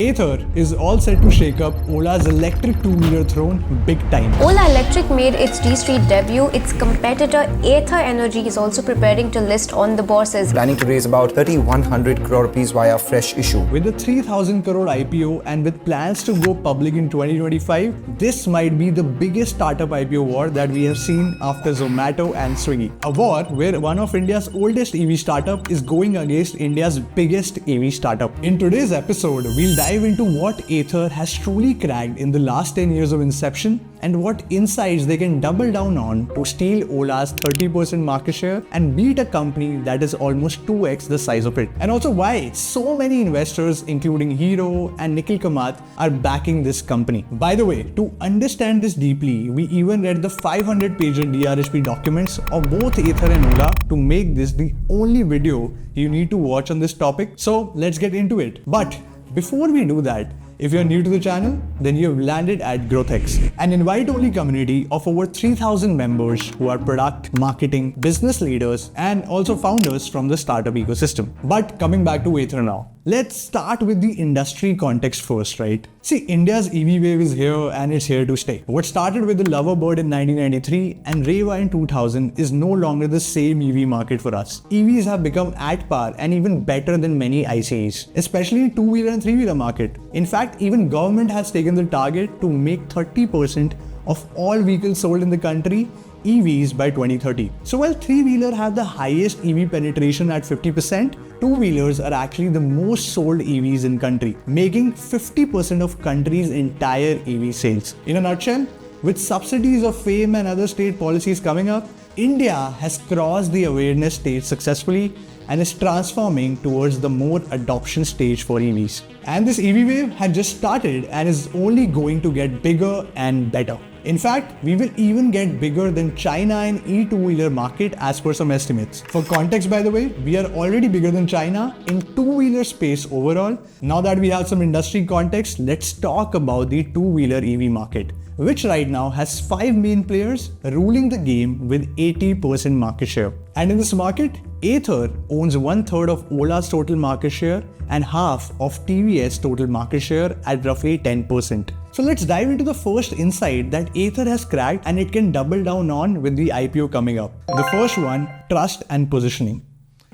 Ather is all set to shake up Ola's electric two-wheeler throne big time. Ola Electric made its D-Street debut. Its competitor Ather Energy is also preparing to list on the bourses. Planning to raise about 3,100 crore rupees via fresh issue. With the 3,000 crore IPO and with plans to go public in 2025, this might be the biggest startup IPO war that we have seen after Zomato and Swiggy. A war where one of India's oldest EV startup is going against India's biggest EV startup. In today's episode, we'll dive into what Ather has truly cracked in the last 10 years of inception and what insights they can double down on to steal Ola's 30% market share and beat a company that is almost 2x the size of it. And also why so many investors including Hero and Nikhil Kamath are backing this company. By the way, to understand this deeply, we even read the 500-page DRHP documents of both Ather and Ola to make this the only video you need to watch on this topic. So let's get into it. But before we do that, if you're new to the channel, then you have landed at GrowthX, an invite-only community of over 3,000 members who are product, marketing, business leaders, and also founders from the startup ecosystem. But coming back to Ather now, let's start with the industry context first, right? See, India's EV wave is here and it's here to stay. What started with the Loverbird in 1993 and Reva in 2000 is no longer the same EV market for us. EVs have become at par and even better than many ICEs, especially in two-wheeler and three-wheeler market. In fact, even government has taken the target to make 30% of all vehicles sold in the country EVs by 2030. So while three-wheeler have the highest EV penetration at 50%, two-wheelers are actually the most sold EVs in country, making 50% of country's entire EV sales. In a nutshell, with subsidies of FAME and other state policies coming up, India has crossed the awareness stage successfully and is transforming towards the more adoption stage for EVs. And this EV wave had just started and is only going to get bigger and better. In fact, we will even get bigger than China in e-two-wheeler market as per some estimates. For context, by the way, we are already bigger than China in two-wheeler space overall. Now that we have some industry context, let's talk about the two-wheeler EV market, which right now has 5 main players ruling the game with 80% market share. And in this market, Ather owns 1/3 of Ola's total market share and half of TVS total market share at roughly 10%. So let's dive into the first insight that Ather has cracked and it can double down on with the IPO coming up. The first one, trust and positioning.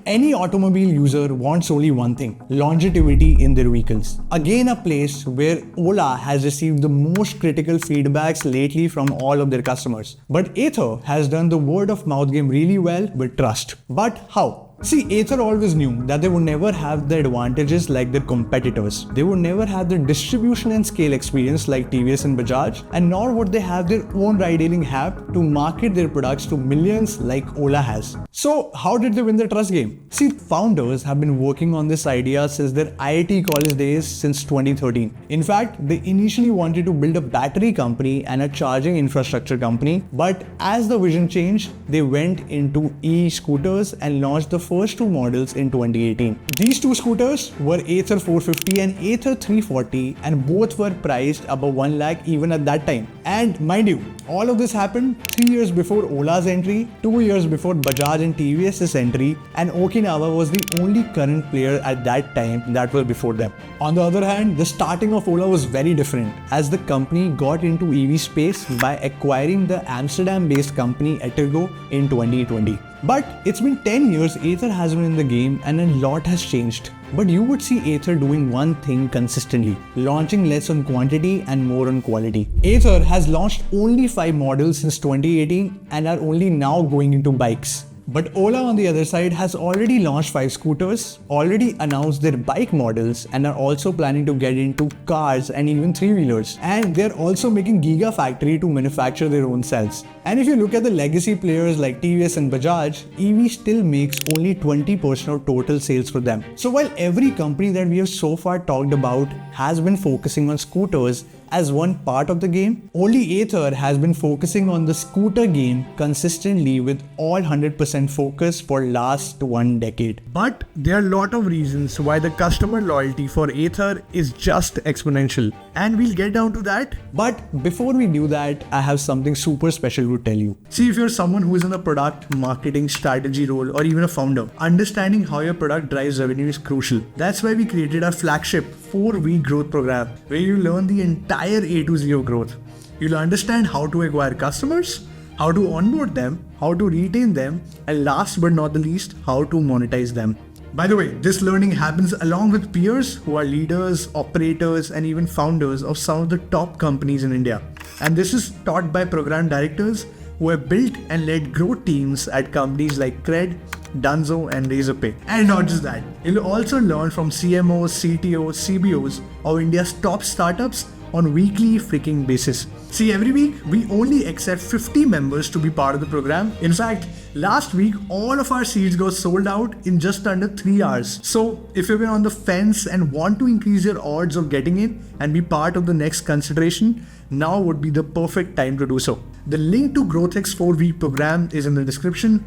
Any automobile user wants only one thing, longevity in their vehicles. Again, a place where Ola has received the most critical feedbacks lately from all of their customers. But Ather has done the word of mouth game really well with trust. But how? See, Ather always knew that they would never have the advantages like their competitors. They would never have the distribution and scale experience like TVS and Bajaj, and nor would they have their own ride-hailing app to market their products to millions like Ola has. So how did they win the trust game? See, founders have been working on this idea since their IIT college days since 2013. In fact, they initially wanted to build a battery company and a charging infrastructure company, but as the vision changed, they went into e-scooters and launched the first 2 models in 2018. These 2 scooters were Ather 450 and Ather 340 and both were priced above 1 lakh even at that time. And mind you, all of this happened 3 years before Ola's entry, 2 years before Bajaj and TVS's entry, and Okinawa was the only current player at that time that was before them. On the other hand, the starting of Ola was very different as the company got into EV space by acquiring the Amsterdam-based company Ather in 2020. But it's been 10 years Ather has been in the game and a lot has changed. But you would see Ather doing one thing consistently, launching less on quantity and more on quality. Ather has launched only 5 models since 2018 and are only now going into bikes. But Ola on the other side has already launched 5 scooters, already announced their bike models and are also planning to get into cars and even 3-wheelers. And they're also making gigafactory to manufacture their own cells. And if you look at the legacy players like TVS and Bajaj, EV still makes only 20% of total sales for them. So while every company that we have so far talked about has been focusing on scooters, as one part of the game. Only Ather has been focusing on the scooter game consistently with all 100% focus for last 1 decade. But there are a lot of reasons why the customer loyalty for Ather is just exponential, and we'll get down to that. But before we do that, I have something super special to tell you. See, if you're someone who is in a product, marketing, strategy role, or even a founder, understanding how your product drives revenue is crucial. That's why we created our flagship 4-week growth program, where you learn the entire A to Z of growth. You'll understand how to acquire customers, how to onboard them, how to retain them, and last but not the least, how to monetize them. By the way, this learning happens along with peers who are leaders, operators, and even founders of some of the top companies in India. And this is taught by program directors who have built and led growth teams at companies like Cred, Dunzo, and Razorpay. And not just that, you'll also learn from CMOs, CTOs, CBOs of India's top startups on weekly freaking basis. See, every week we only accept 50 members to be part of the program. In fact, last week all of our seats got sold out in just under 3 hours. So if you've been on the fence and want to increase your odds of getting in and be part of the next consideration, now would be the perfect time to do so. The link to GrowthX 4-week program is in the description.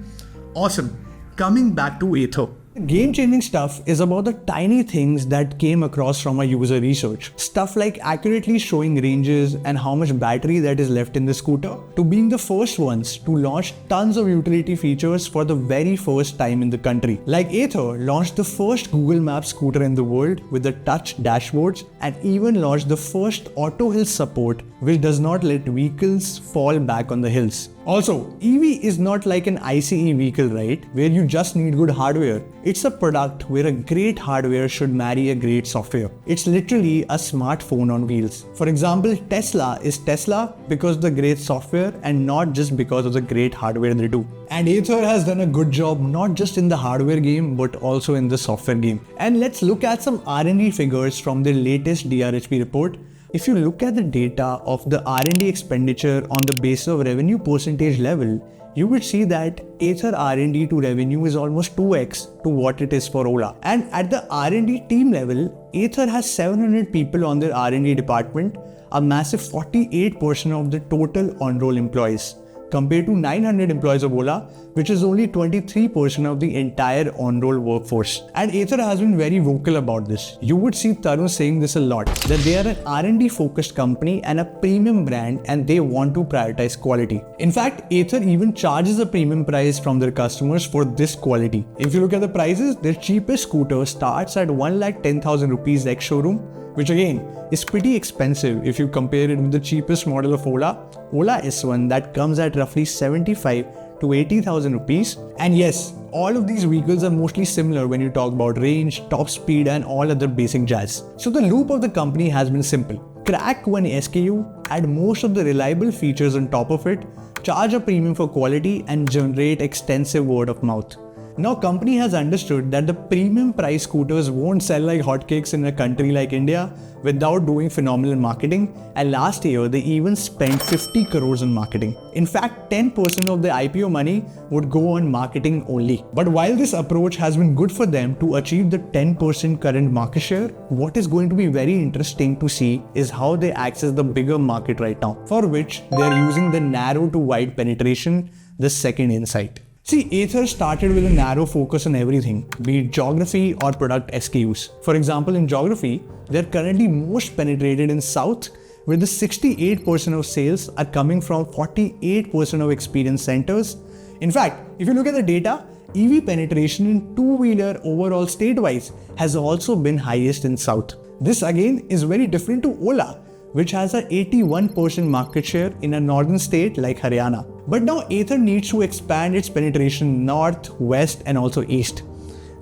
Awesome. Coming back to Ather. Game-changing stuff is about the tiny things that came across from our user research. Stuff like accurately showing ranges and how much battery that is left in the scooter, to being the first ones to launch tons of utility features for the very first time in the country. Like Ather launched the first Google Maps scooter in the world with the touch dashboards, and even launched the first auto hill support, which does not let vehicles fall back on the hills. Also, EV is not like an ICE vehicle, right? Where you just need good hardware. It's a product where a great hardware should marry a great software. It's literally a smartphone on wheels. For example, Tesla is Tesla because of the great software and not just because of the great hardware they do. And Ather has done a good job not just in the hardware game but also in the software game. And let's look at some R&D figures from their latest DRHP report. If you look at the data of the R&D expenditure on the basis of revenue percentage level, you would see that Ather R&D to revenue is almost 2x to what it is for Ola. And at the R&D team level, Ather has 700 people on their R&D department, a massive 48% of the total on-roll employees, compared to 900 employees of Ola, which is only 23% of the entire on-roll workforce. And Ather has been very vocal about this. You would see Tarun saying this a lot, that they are an R&D focused company and a premium brand, and they want to prioritize quality. In fact, Ather even charges a premium price from their customers for this quality. If you look at the prices, their cheapest scooter starts at 1,10,000 rupees ex-showroom, which again is pretty expensive if you compare it with the cheapest model of Ola S1, that comes at roughly 75 to 80,000 rupees. And yes, all of these vehicles are mostly similar when you talk about range, top speed, and all other basic jazz. So the loop of the company has been simple. Crack one SKU, add most of the reliable features on top of it, charge a premium for quality, and generate extensive word of mouth. Now, company has understood that the premium price scooters won't sell like hotcakes in a country like India without doing phenomenal marketing, and last year they even spent 50 crores on marketing. In fact, 10% of the IPO money would go on marketing only. But while this approach has been good for them to achieve the 10% current market share, what is going to be very interesting to see is how they access the bigger market right now, for which they are using the narrow to wide penetration, the second insight. See, Ather started with a narrow focus on everything, be it geography or product SKUs. For example, in geography, they're currently most penetrated in South, where the 68% of sales are coming from 48% of experience centers. In fact, if you look at the data, EV penetration in two-wheeler overall state-wise has also been highest in South. This again is very different to Ola, which has an 81% market share in a northern state like Haryana. But now Ather needs to expand its penetration north, west, and also east.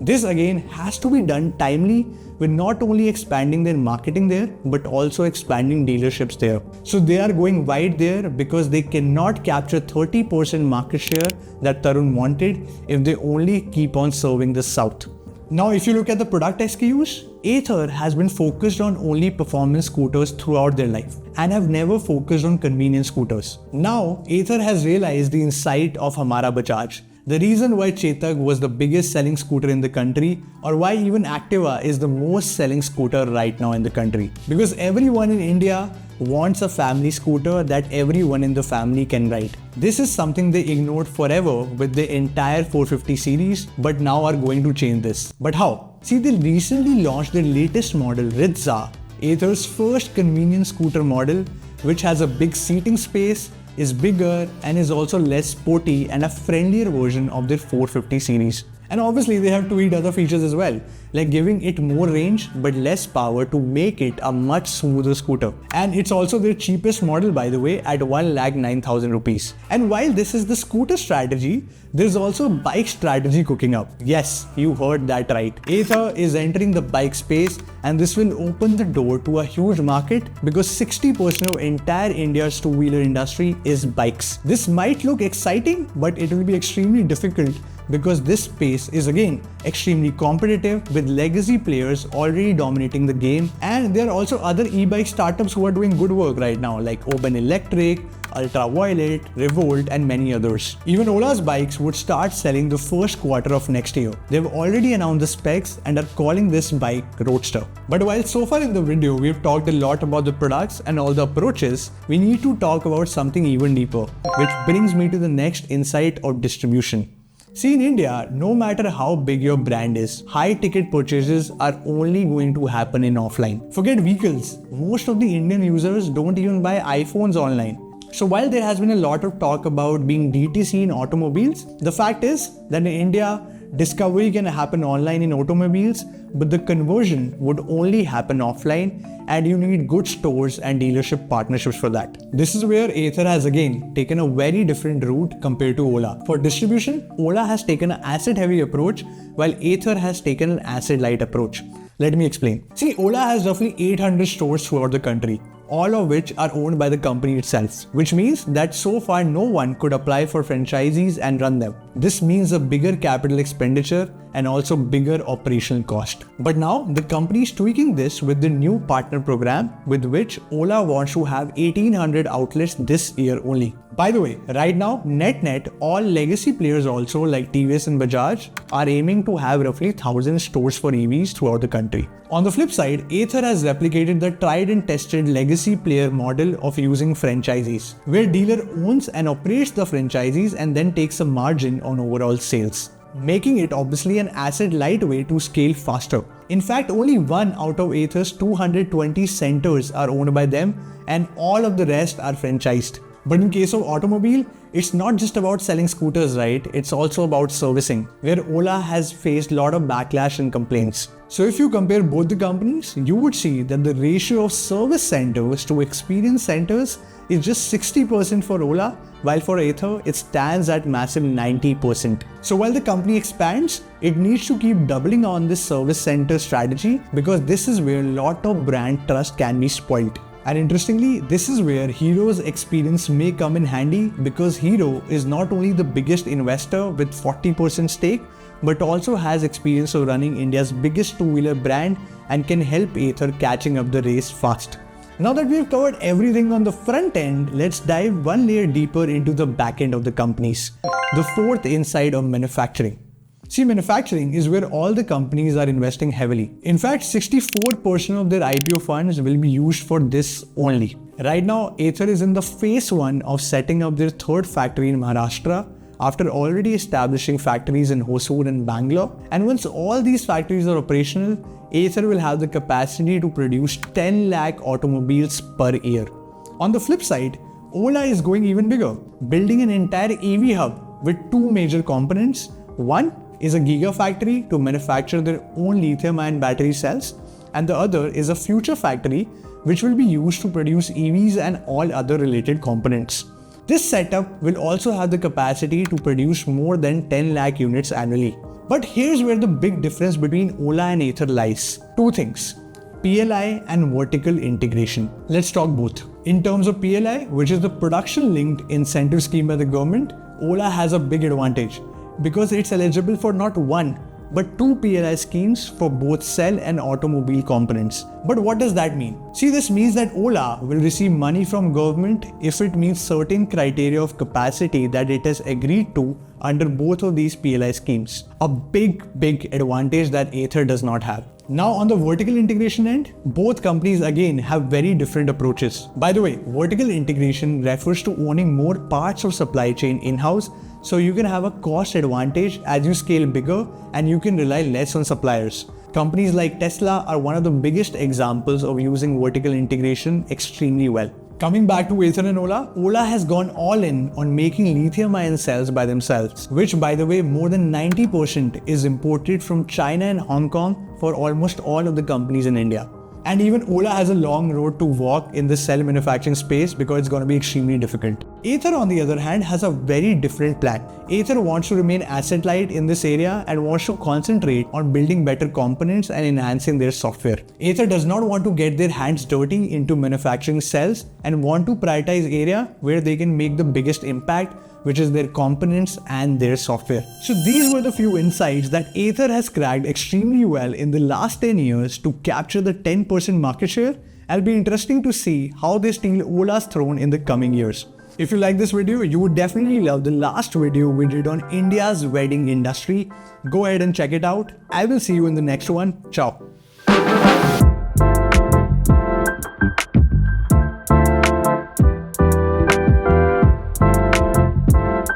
This again has to be done timely, with not only expanding their marketing there, but also expanding dealerships there. So they are going wide there because they cannot capture 30% market share that Tarun wanted if they only keep on serving the south. Now, if you look at the product SKUs, Ather has been focused on only performance scooters throughout their life and have never focused on convenience scooters. Now, Ather has realized the insight of Hamara Bajaj, the reason why Chetak was the biggest selling scooter in the country, or why even Activa is the most selling scooter right now in the country. Because everyone in India wants a family scooter that everyone in the family can ride. This is something they ignored forever with the entire 450 series, but now are going to change this. But how? See, they recently launched their latest model, Ritza, Ather's first convenience scooter model, which has a big seating space, is bigger, and is also less sporty and a friendlier version of their 450 series. And obviously they have tweaked other features as well, like giving it more range but less power to make it a much smoother scooter. And it's also their cheapest model, by the way, at 1,09,000 rupees. And while this is the scooter strategy, there's also bike strategy cooking up. Yes, you heard that right. Ather is entering the bike space, and this will open the door to a huge market because 60% of entire India's two-wheeler industry is bikes. This might look exciting, but it will be extremely difficult because this space is again extremely competitive with legacy players already dominating the game, and there are also other e-bike startups who are doing good work right now, like Open Electric, Ultraviolet, Revolt, and many others. Even Ola's bikes would start selling the first quarter of next year. They've already announced the specs and are calling this bike Roadster. But while so far in the video we've talked a lot about the products and all the approaches, we need to talk about something even deeper, which brings me to the next insight of distribution. See, in India, no matter how big your brand is, high-ticket purchases are only going to happen in offline. Forget vehicles, most of the Indian users don't even buy iPhones online. So while there has been a lot of talk about being DTC in automobiles, the fact is that in India, discovery can happen online in automobiles, but the conversion would only happen offline, and you need good stores and dealership partnerships for that. This is where Ather has again taken a very different route compared to Ola. For distribution, Ola has taken an asset-heavy approach, while Ather has taken an asset-light approach. Let me explain. See, Ola has roughly 800 stores throughout the country, all of which are owned by the company itself, which means that so far no one could apply for franchisees and run them. This means a bigger capital expenditure and also bigger operational cost. But now the company is tweaking this with the new partner program, with which Ola wants to have 1800 outlets this year only. By the way, right now, net, all legacy players also like TVS and Bajaj are aiming to have roughly 1000 stores for EVs throughout the country. On the flip side, Ather has replicated the tried and tested legacy player model of using franchisees, where dealer owns and operates the franchisees and then takes a margin on overall sales, making it obviously an asset-light way to scale faster. In fact, only one out of Ather's 220 centers are owned by them, and all of the rest are franchised. But in case of automobile, it's not just about selling scooters, right? It's also about servicing, where Ola has faced a lot of backlash and complaints. So if you compare both the companies, you would see that the ratio of service centers to experience centers is just 60% for Ola, while for Ather, it stands at massive 90%. So while the company expands, it needs to keep doubling on this service center strategy, because this is where a lot of brand trust can be spoiled. And interestingly, this is where Hero's experience may come in handy, because Hero is not only the biggest investor with 40% stake, but also has experience of running India's biggest two-wheeler brand and can help Ather catching up the race fast. Now that we've covered everything on the front end, let's dive one layer deeper into the back end of the companies. The fourth insight of manufacturing. See, manufacturing is where all the companies are investing heavily. In fact, 64% of their IPO funds will be used for this only. Right now, Ather is in the phase 1 of setting up their third factory in Maharashtra, after already establishing factories in Hosur and Bangalore. And once all these factories are operational, Ather will have the capacity to produce 10 lakh automobiles per year. On the flip side, Ola is going even bigger, building an entire EV hub with two major components. One is a gigafactory to manufacture their own lithium-ion battery cells, and the other is a future factory which will be used to produce EVs and all other related components. This setup will also have the capacity to produce more than 10 lakh units annually. But here's where the big difference between Ola and Ather lies. Two things: PLI and vertical integration. Let's talk both. In terms of PLI, which is the production-linked incentive scheme by the government, Ola has a big advantage, because it's eligible for not one, but two PLI schemes for both cell and automobile components. But what does that mean? See, this means that Ola will receive money from government if it meets certain criteria of capacity that it has agreed to under both of these PLI schemes. A big advantage that Ather does not have. Now on the vertical integration end, both companies again have very different approaches. By the way, vertical integration refers to owning more parts of supply chain in-house, so you can have a cost advantage as you scale bigger and you can rely less on suppliers. Companies like Tesla are one of the biggest examples of using vertical integration extremely well. Coming back to Ather and Ola, Ola has gone all in on making lithium-ion cells by themselves, which by the way, more than 90% is imported from China and Hong Kong for almost all of the companies in India. And even Ola has a long road to walk in the cell manufacturing space because it's going to be extremely difficult. Ather, on the other hand, has a very different plan. Ather wants to remain asset light in this area and wants to concentrate on building better components and enhancing their software. Ather does not want to get their hands dirty into manufacturing cells and want to prioritize area where they can make the biggest impact, which is their components and their software. So these were the few insights that Ather has cracked extremely well in the last 10 years to capture the 10% market share. It'll be interesting to see how they steal Ola's throne in the coming years. If you like this video, you would definitely love the last video we did on India's wedding industry. Go ahead and check it out. I will see you in the next one. Ciao.